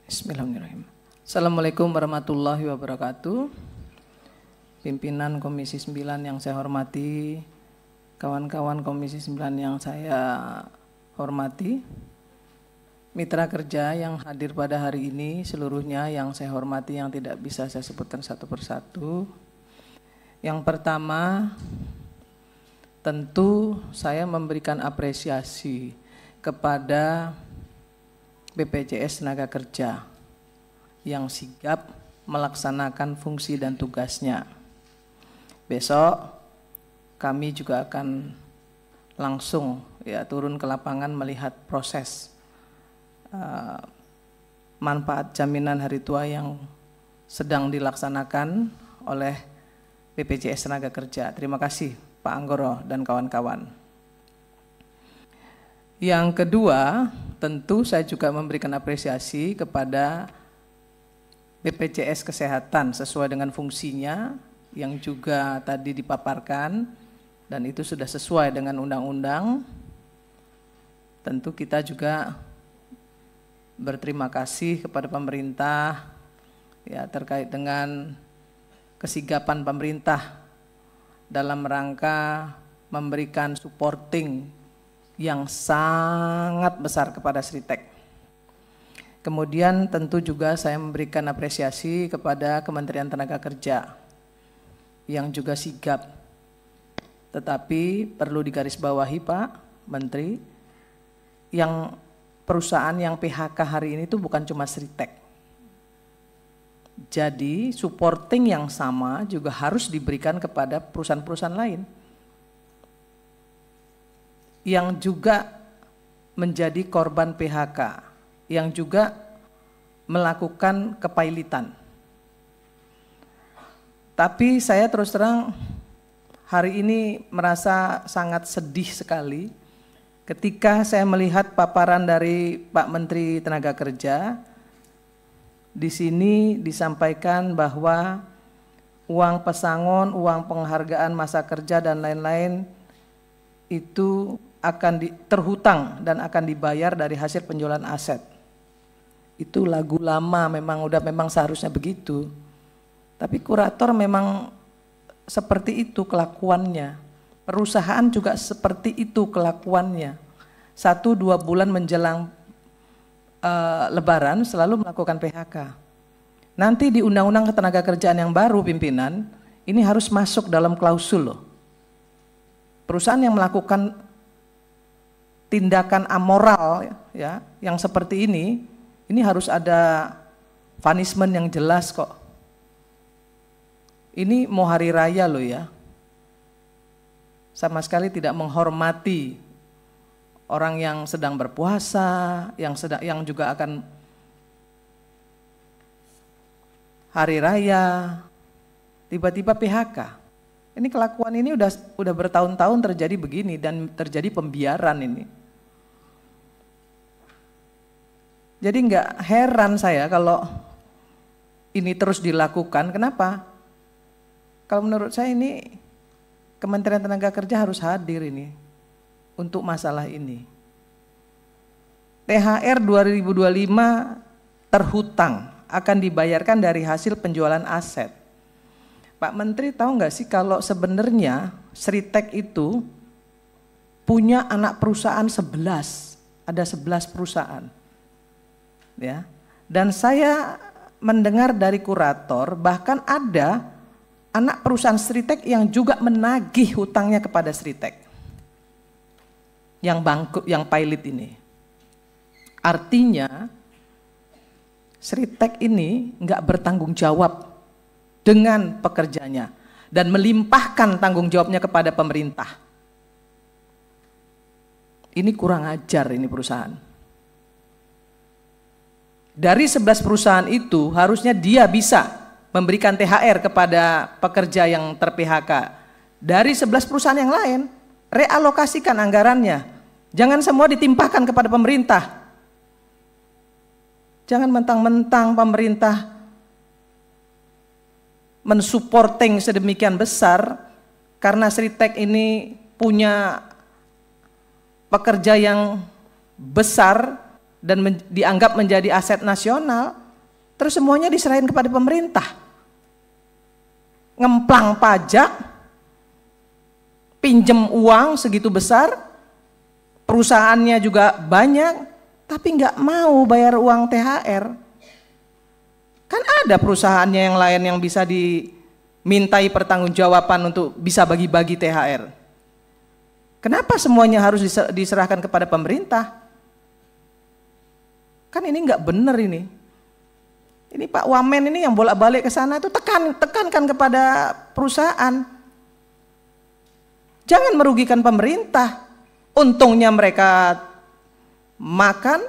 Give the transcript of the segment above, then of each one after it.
Bismillahirrahmanirrahim. Assalamualaikum warahmatullahi wabarakatuh. Pimpinan Komisi 9 yang saya hormati, kawan-kawan Komisi 9 yang saya hormati, mitra kerja yang hadir pada hari ini seluruhnya yang saya hormati, yang tidak bisa saya sebutkan satu persatu. Yang pertama, tentu saya memberikan apresiasi kepada BPJS Tenaga Kerja yang sigap melaksanakan fungsi dan tugasnya. Besok kami juga akan langsung turun ke lapangan melihat proses manfaat jaminan hari tua yang sedang dilaksanakan oleh BPJS Tenaga Kerja. Terima kasih Pak Anggoro dan kawan-kawan. Yang kedua, tentu saya juga memberikan apresiasi kepada BPJS Kesehatan sesuai dengan fungsinya yang juga tadi dipaparkan dan itu sudah sesuai dengan undang-undang. Tentu kita juga berterima kasih kepada pemerintah terkait dengan kesigapan pemerintah dalam rangka memberikan supporting yang sangat besar kepada Sritek. Kemudian tentu juga saya memberikan apresiasi kepada Kementerian Tenaga Kerja yang juga sigap. Tetapi perlu digarisbawahi Pak Menteri, yang perusahaan yang PHK hari ini itu bukan cuma Sritek. Jadi supporting yang sama juga harus diberikan kepada perusahaan-perusahaan lain yang juga menjadi korban PHK, yang juga melakukan kepailitan. Tapi saya terus terang hari ini merasa sangat sedih sekali ketika saya melihat paparan dari Pak Menteri Tenaga Kerja. Di sini disampaikan bahwa uang pesangon, uang penghargaan masa kerja dan lain-lain itu akan terhutang dan akan dibayar dari hasil penjualan aset. Itu lagu lama, memang seharusnya begitu. Tapi kurator memang seperti itu kelakuannya. Perusahaan juga seperti itu kelakuannya. 1-2 bulan menjelang Lebaran selalu melakukan PHK. Nanti di Undang-Undang Ketenagakerjaan yang baru pimpinan, ini harus masuk dalam klausul loh. Perusahaan yang melakukan tindakan amoral yang seperti ini harus ada punishment yang jelas kok. Ini mau hari raya loh ya. Sama sekali tidak menghormati orang yang sedang berpuasa, yang juga akan hari raya, tiba-tiba PHK. Ini kelakuan ini udah bertahun-tahun terjadi begini dan terjadi pembiaran ini. Jadi nggak heran saya kalau ini terus dilakukan. Kenapa? Kalau menurut saya ini Kementerian Tenaga Kerja harus hadir ini untuk masalah ini. THR 2025 terhutang akan dibayarkan dari hasil penjualan aset. Pak Menteri tahu nggak sih kalau sebenarnya Sritek itu punya anak perusahaan 11, ada 11 perusahaan. Ya. Dan saya mendengar dari kurator bahkan ada anak perusahaan Sritek yang juga menagih hutangnya kepada Sritek. Yang bangkrut, yang pilot ini. Artinya Sritek ini nggak bertanggung jawab dengan pekerjanya dan melimpahkan tanggung jawabnya kepada pemerintah. Ini kurang ajar ini perusahaan. Dari 11 perusahaan itu harusnya dia bisa memberikan THR kepada pekerja yang ter-PHK. Dari 11 perusahaan yang lain, realokasikan anggarannya. Jangan semua ditimpahkan kepada pemerintah. Jangan mentang-mentang pemerintah mensupporting sedemikian besar karena Sritek ini punya pekerja yang besar, dan dianggap menjadi aset nasional, terus semuanya diserahin kepada pemerintah. Ngemplang pajak, pinjem uang segitu besar, perusahaannya juga banyak, tapi nggak mau bayar uang THR. Kan ada perusahaannya yang lain yang bisa dimintai pertanggungjawaban untuk bisa bagi-bagi THR. Kenapa semuanya harus diserahkan kepada pemerintah? Kan ini nggak benar ini. Ini Pak Wamen ini yang bolak-balik ke sana itu tekankan kepada perusahaan. Jangan merugikan pemerintah. Untungnya mereka makan,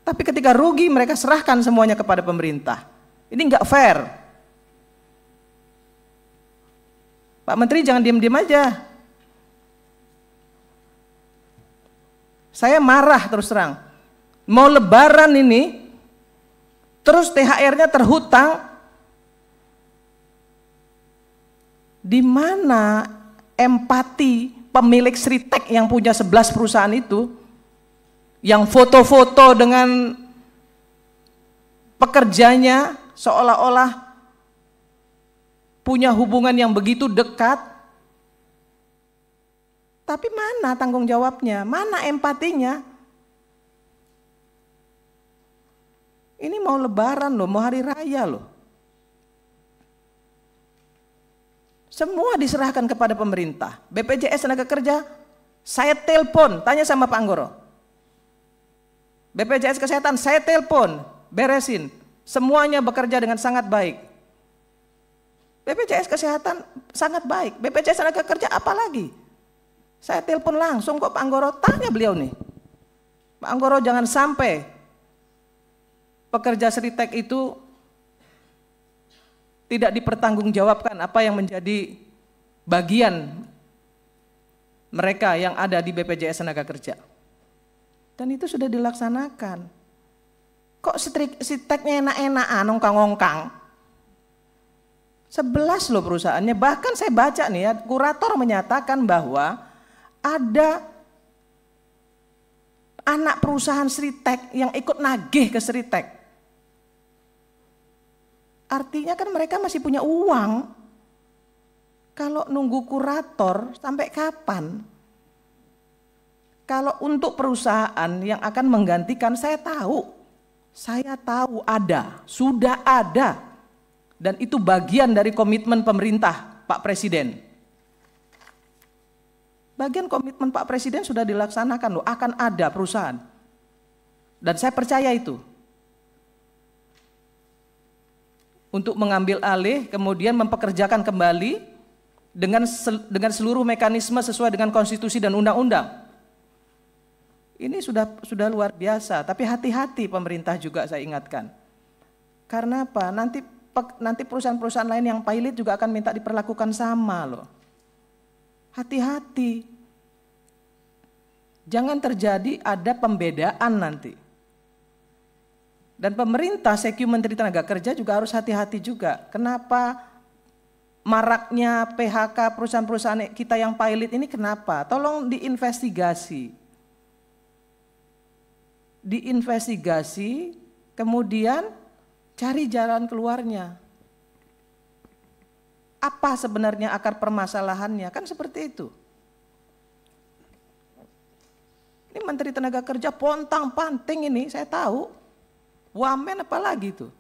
tapi ketika rugi mereka serahkan semuanya kepada pemerintah. Ini nggak fair. Pak Menteri jangan diam-diam aja. Saya marah terus terang. Mau lebaran ini, terus THR-nya terhutang. Di mana empati pemilik Sritek yang punya 11 perusahaan itu, yang foto-foto dengan pekerjanya seolah-olah punya hubungan yang begitu dekat, tapi mana tanggung jawabnya, mana empatinya? Ini mau lebaran loh, mau hari raya loh. Semua diserahkan kepada pemerintah. BPJS Tenaga Kerja, saya telepon, tanya sama Pak Anggoro. BPJS Kesehatan, saya telepon, beresin. Semuanya bekerja dengan sangat baik. BPJS Kesehatan sangat baik, BPJS Tenaga Kerja apalagi? Saya telepon langsung kok Pak Anggoro, tanya beliau nih. Pak Anggoro jangan sampai pekerja Sritek itu tidak dipertanggungjawabkan apa yang menjadi bagian mereka yang ada di BPJS Tenaga Kerja. Dan itu sudah dilaksanakan. Kok Sriteknya enak-enakan, ongkang-ongkang? 11 loh perusahaannya, bahkan saya baca nih ya, kurator menyatakan bahwa ada anak perusahaan Sritek yang ikut nagih ke Sritek. Artinya kan mereka masih punya uang. Kalau nunggu kurator sampai kapan? Kalau untuk perusahaan yang akan menggantikan, saya tahu ada, sudah ada. Dan itu bagian dari komitmen pemerintah Pak Presiden. Bagian komitmen Pak Presiden sudah dilaksanakan loh, akan ada perusahaan. Dan saya percaya itu. Untuk mengambil alih, kemudian mempekerjakan kembali dengan seluruh mekanisme sesuai dengan konstitusi dan undang-undang. Ini sudah luar biasa, tapi hati-hati pemerintah juga saya ingatkan. Karena apa? Nanti perusahaan-perusahaan lain yang pilot juga akan minta diperlakukan sama loh. Hati-hati. Jangan terjadi ada pembedaan nanti. Dan pemerintah, Seku Menteri Tenaga Kerja juga harus hati-hati juga. Kenapa maraknya PHK perusahaan-perusahaan kita yang pilot ini kenapa? Tolong diinvestigasi. Diinvestigasi, kemudian cari jalan keluarnya. Apa sebenarnya akar permasalahannya? Kan seperti itu. Ini Menteri Tenaga Kerja pontang-panting ini, saya tahu. Wamen apalagi itu.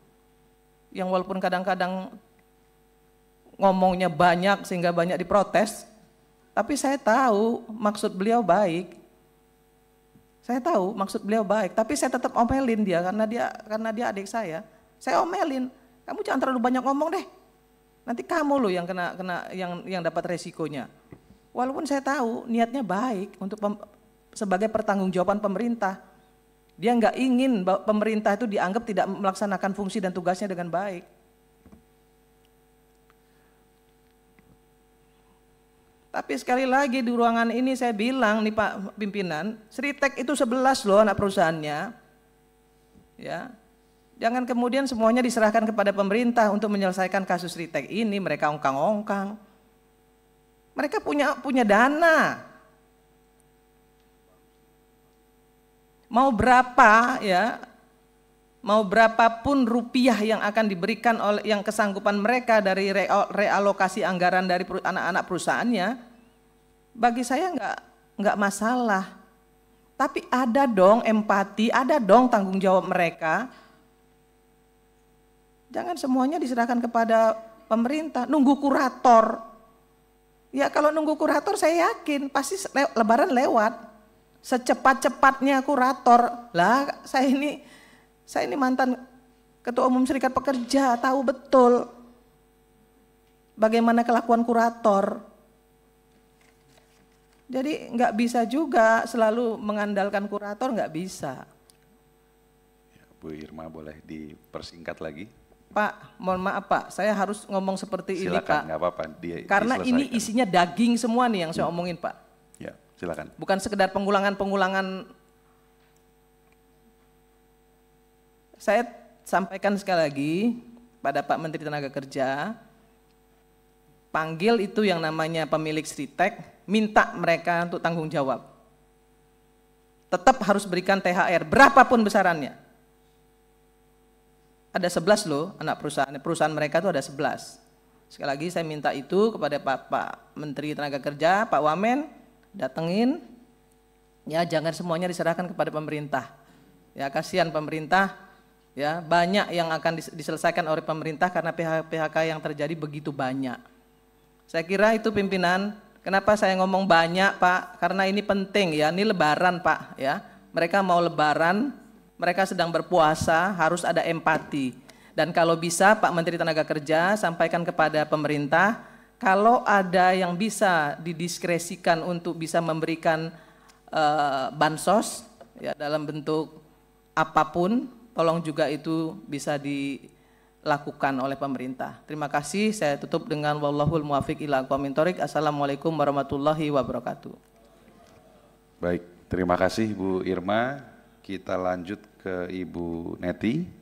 Yang walaupun kadang-kadang ngomongnya banyak sehingga banyak diprotes, tapi saya tahu maksud beliau baik. Saya tahu maksud beliau baik, tapi saya tetap omelin dia karena dia adik saya. Saya omelin, kamu jangan terlalu banyak ngomong deh. Nanti kamu loh yang yang dapat resikonya. Walaupun saya tahu niatnya baik untuk sebagai pertanggungjawaban pemerintah. Dia nggak ingin pemerintah itu dianggap tidak melaksanakan fungsi dan tugasnya dengan baik. Tapi sekali lagi di ruangan ini saya bilang nih Pak Pimpinan, Sritek itu 11 loh anak perusahaannya. Ya. Jangan kemudian semuanya diserahkan kepada pemerintah untuk menyelesaikan kasus Sritek ini, mereka ongkang-ongkang. Mereka punya dana. mau berapa ya, mau berapapun rupiah yang akan diberikan oleh yang kesanggupan mereka dari realokasi anggaran dari anak-anak perusahaannya, bagi saya nggak masalah. Tapi ada dong empati, ada dong tanggung jawab mereka. Jangan semuanya diserahkan kepada pemerintah, nunggu kurator. Ya kalau nunggu kurator saya yakin pasti lebaran lewat. Secepat-cepatnya kurator. Lah saya ini mantan Ketua Umum Serikat Pekerja, tahu betul bagaimana kelakuan kurator. Jadi nggak bisa juga selalu mengandalkan kurator, nggak bisa. Ya, Bu Irma boleh dipersingkat lagi? Pak, mohon maaf Pak, saya harus ngomong seperti silakan, ini Pak. Nggak apa-apa, karena ini isinya daging semua nih yang saya omongin Pak. Ya, silakan. Bukan sekedar pengulangan. Saya sampaikan sekali lagi pada Pak Menteri Tenaga Kerja, panggil itu yang namanya pemilik Sritek, minta mereka untuk tanggung jawab. Tetap harus berikan THR, berapapun besarannya. Ada 11 loh anak perusahaan mereka itu ada 11. Sekali lagi saya minta itu kepada Pak Menteri Tenaga Kerja, Pak Wamen, datengin, ya jangan semuanya diserahkan kepada pemerintah. Ya kasihan pemerintah, ya banyak yang akan diselesaikan oleh pemerintah karena PHK yang terjadi begitu banyak. Saya kira itu pimpinan. Kenapa saya ngomong banyak Pak? Karena ini penting ya, ini lebaran Pak ya. Mereka mau lebaran, mereka sedang berpuasa, harus ada empati. Dan kalau bisa Pak Menteri Tenaga Kerja sampaikan kepada pemerintah, kalau ada yang bisa didiskresikan untuk bisa memberikan bansos ya dalam bentuk apapun, tolong juga itu bisa dilakukan oleh pemerintah. Terima kasih, saya tutup dengan wallahul muwaffiq ila aqwamit thoriq. Assalamualaikum warahmatullahi wabarakatuh. Baik, terima kasih Bu Irma. Kita lanjut ke Ibu Neti.